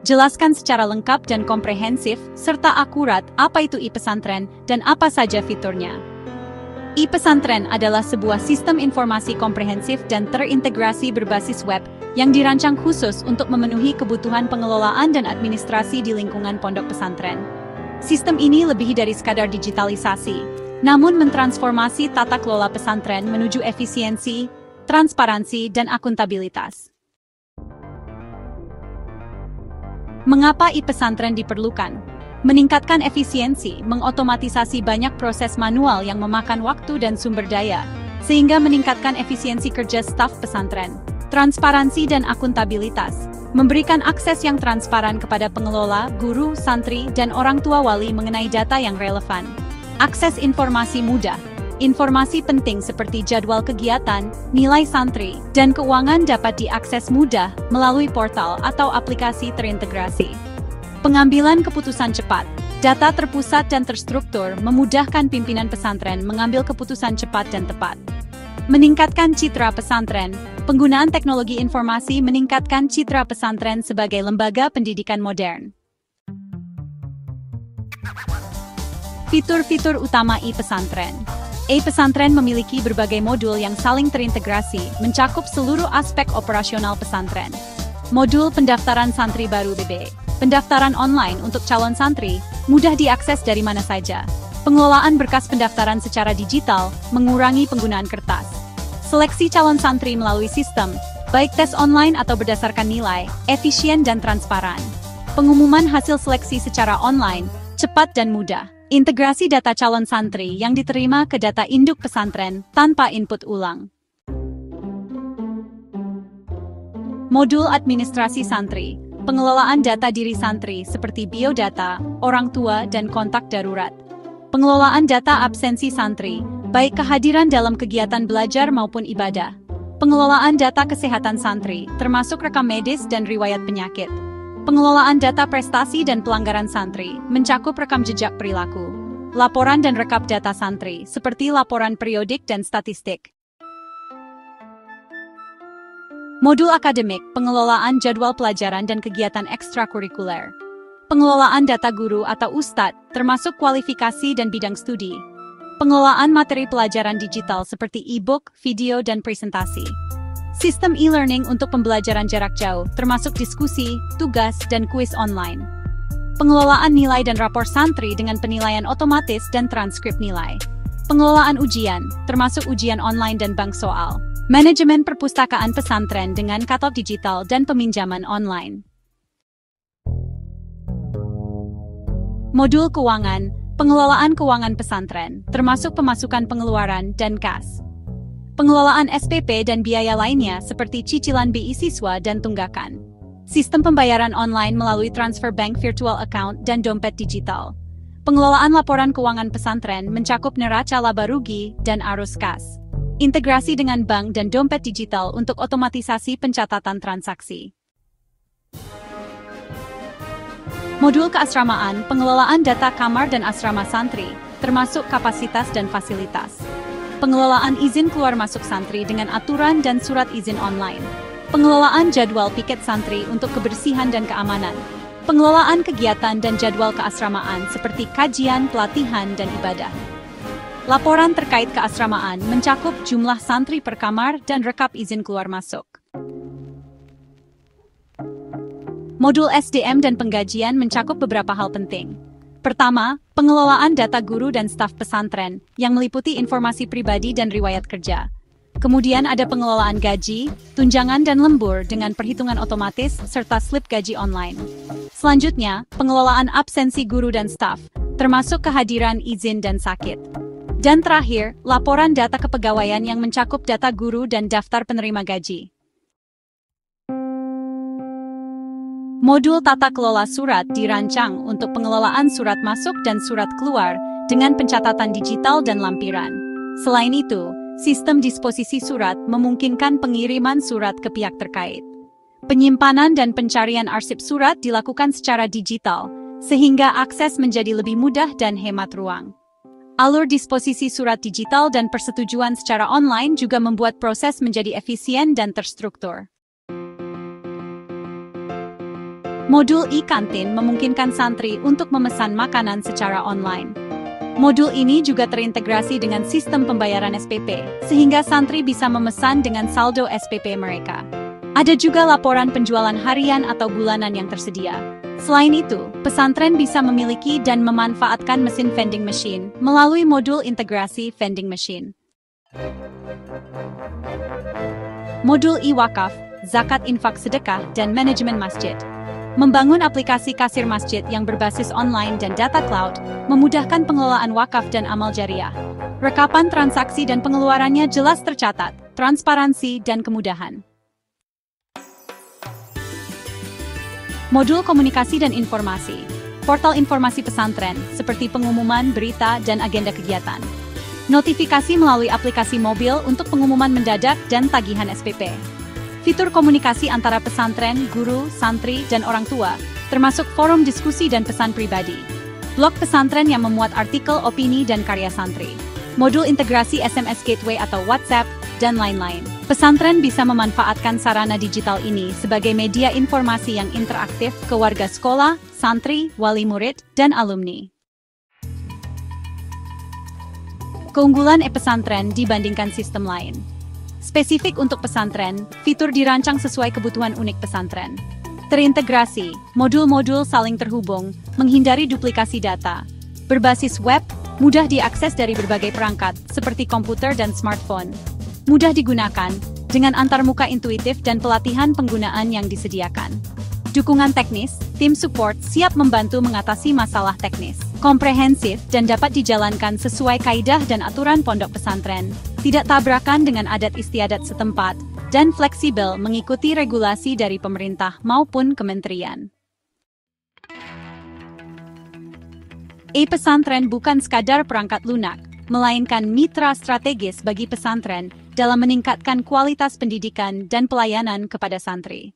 Jelaskan secara lengkap dan komprehensif, serta akurat apa itu e-pesantren dan apa saja fiturnya. E-pesantren adalah sebuah sistem informasi komprehensif dan terintegrasi berbasis web yang dirancang khusus untuk memenuhi kebutuhan pengelolaan dan administrasi di lingkungan pondok pesantren. Sistem ini lebih dari sekadar digitalisasi, namun mentransformasi tata kelola pesantren menuju efisiensi, transparansi, dan akuntabilitas. Mengapa e-pesantren diperlukan? Meningkatkan efisiensi, mengotomatisasi banyak proses manual yang memakan waktu dan sumber daya, sehingga meningkatkan efisiensi kerja staf pesantren. Transparansi dan akuntabilitas, memberikan akses yang transparan kepada pengelola, guru, santri, dan orang tua wali mengenai data yang relevan. Akses informasi mudah, informasi penting seperti jadwal kegiatan, nilai santri, dan keuangan dapat diakses mudah melalui portal atau aplikasi terintegrasi. Pengambilan keputusan cepat, data terpusat dan terstruktur memudahkan pimpinan pesantren mengambil keputusan cepat dan tepat. Meningkatkan citra pesantren, penggunaan teknologi informasi meningkatkan citra pesantren sebagai lembaga pendidikan modern. Fitur-fitur utama e-pesantren. E-pesantren memiliki berbagai modul yang saling terintegrasi, mencakup seluruh aspek operasional pesantren. Modul pendaftaran santri baru BB. Pendaftaran online untuk calon santri, mudah diakses dari mana saja. Pengelolaan berkas pendaftaran secara digital, mengurangi penggunaan kertas. Seleksi calon santri melalui sistem, baik tes online atau berdasarkan nilai, efisien dan transparan. Pengumuman hasil seleksi secara online, cepat dan mudah. Integrasi data calon santri yang diterima ke data induk pesantren tanpa input ulang. Modul administrasi santri, pengelolaan data diri santri seperti biodata, orang tua, dan kontak darurat. Pengelolaan data absensi santri, baik kehadiran dalam kegiatan belajar maupun ibadah. Pengelolaan data kesehatan santri, termasuk rekam medis dan riwayat penyakit. Pengelolaan data prestasi dan pelanggaran santri, mencakup rekam jejak perilaku. Laporan dan rekap data santri, seperti laporan periodik dan statistik. Modul akademik, pengelolaan jadwal pelajaran dan kegiatan ekstrakurikuler. Pengelolaan data guru atau ustadz, termasuk kualifikasi dan bidang studi. Pengelolaan materi pelajaran digital seperti e-book, video, dan presentasi. Sistem e-learning untuk pembelajaran jarak jauh, termasuk diskusi, tugas, dan kuis online. Pengelolaan nilai dan rapor santri dengan penilaian otomatis dan transkrip nilai. Pengelolaan ujian, termasuk ujian online dan bank soal. Manajemen perpustakaan pesantren dengan katalog digital dan peminjaman online. Modul keuangan, pengelolaan keuangan pesantren, termasuk pemasukan pengeluaran dan kas. Pengelolaan SPP dan biaya lainnya seperti cicilan BI siswa dan tunggakan. Sistem pembayaran online melalui transfer bank virtual account dan dompet digital. Pengelolaan laporan keuangan pesantren mencakup neraca laba rugi dan arus kas. Integrasi dengan bank dan dompet digital untuk otomatisasi pencatatan transaksi. Modul keasramaan, pengelolaan data kamar dan asrama santri, termasuk kapasitas dan fasilitas. Pengelolaan izin keluar masuk santri dengan aturan dan surat izin online. Pengelolaan jadwal piket santri untuk kebersihan dan keamanan. Pengelolaan kegiatan dan jadwal keasramaan seperti kajian, pelatihan, dan ibadah. Laporan terkait keasramaan mencakup jumlah santri per kamar dan rekap izin keluar masuk. Modul SDM dan penggajian mencakup beberapa hal penting. Pertama, pengelolaan data guru dan staf pesantren yang meliputi informasi pribadi dan riwayat kerja. Kemudian ada pengelolaan gaji, tunjangan dan lembur dengan perhitungan otomatis serta slip gaji online. Selanjutnya, pengelolaan absensi guru dan staf, termasuk kehadiran izin dan sakit. Dan terakhir, laporan data kepegawaian yang mencakup data guru dan daftar penerima gaji. Modul tata kelola surat dirancang untuk pengelolaan surat masuk dan surat keluar dengan pencatatan digital dan lampiran. Selain itu, sistem disposisi surat memungkinkan pengiriman surat ke pihak terkait. Penyimpanan dan pencarian arsip surat dilakukan secara digital, sehingga akses menjadi lebih mudah dan hemat ruang. Alur disposisi surat digital dan persetujuan secara online juga membuat proses menjadi efisien dan terstruktur. Modul e-kantin memungkinkan santri untuk memesan makanan secara online. Modul ini juga terintegrasi dengan sistem pembayaran SPP, sehingga santri bisa memesan dengan saldo SPP mereka. Ada juga laporan penjualan harian atau bulanan yang tersedia. Selain itu, pesantren bisa memiliki dan memanfaatkan mesin vending machine melalui modul integrasi vending machine. Modul e-wakaf, zakat infak sedekah, dan manajemen masjid. Membangun aplikasi kasir masjid yang berbasis online dan data cloud, memudahkan pengelolaan wakaf dan amal jariah. Rekapan transaksi dan pengeluarannya jelas tercatat, transparansi dan kemudahan. Modul komunikasi dan informasi. Portal informasi pesantren, seperti pengumuman, berita, dan agenda kegiatan. Notifikasi melalui aplikasi mobil untuk pengumuman mendadak dan tagihan SPP. Fitur komunikasi antara pesantren, guru, santri, dan orang tua, termasuk forum diskusi dan pesan pribadi. Blog pesantren yang memuat artikel, opini, dan karya santri. Modul integrasi SMS Gateway atau WhatsApp, dan lain-lain. Pesantren bisa memanfaatkan sarana digital ini sebagai media informasi yang interaktif ke warga sekolah, santri, wali murid, dan alumni. Keunggulan e-pesantren dibandingkan sistem lain. Spesifik untuk pesantren, fitur dirancang sesuai kebutuhan unik pesantren. Terintegrasi, modul-modul saling terhubung, menghindari duplikasi data. Berbasis web, mudah diakses dari berbagai perangkat, seperti komputer dan smartphone. Mudah digunakan, dengan antarmuka intuitif dan pelatihan penggunaan yang disediakan. Dukungan teknis, tim support siap membantu mengatasi masalah teknis. Komprehensif dan dapat dijalankan sesuai kaidah dan aturan pondok pesantren, tidak tabrakan dengan adat istiadat setempat, dan fleksibel mengikuti regulasi dari pemerintah maupun kementerian. E-pesantren bukan sekadar perangkat lunak, melainkan mitra strategis bagi pesantren dalam meningkatkan kualitas pendidikan dan pelayanan kepada santri.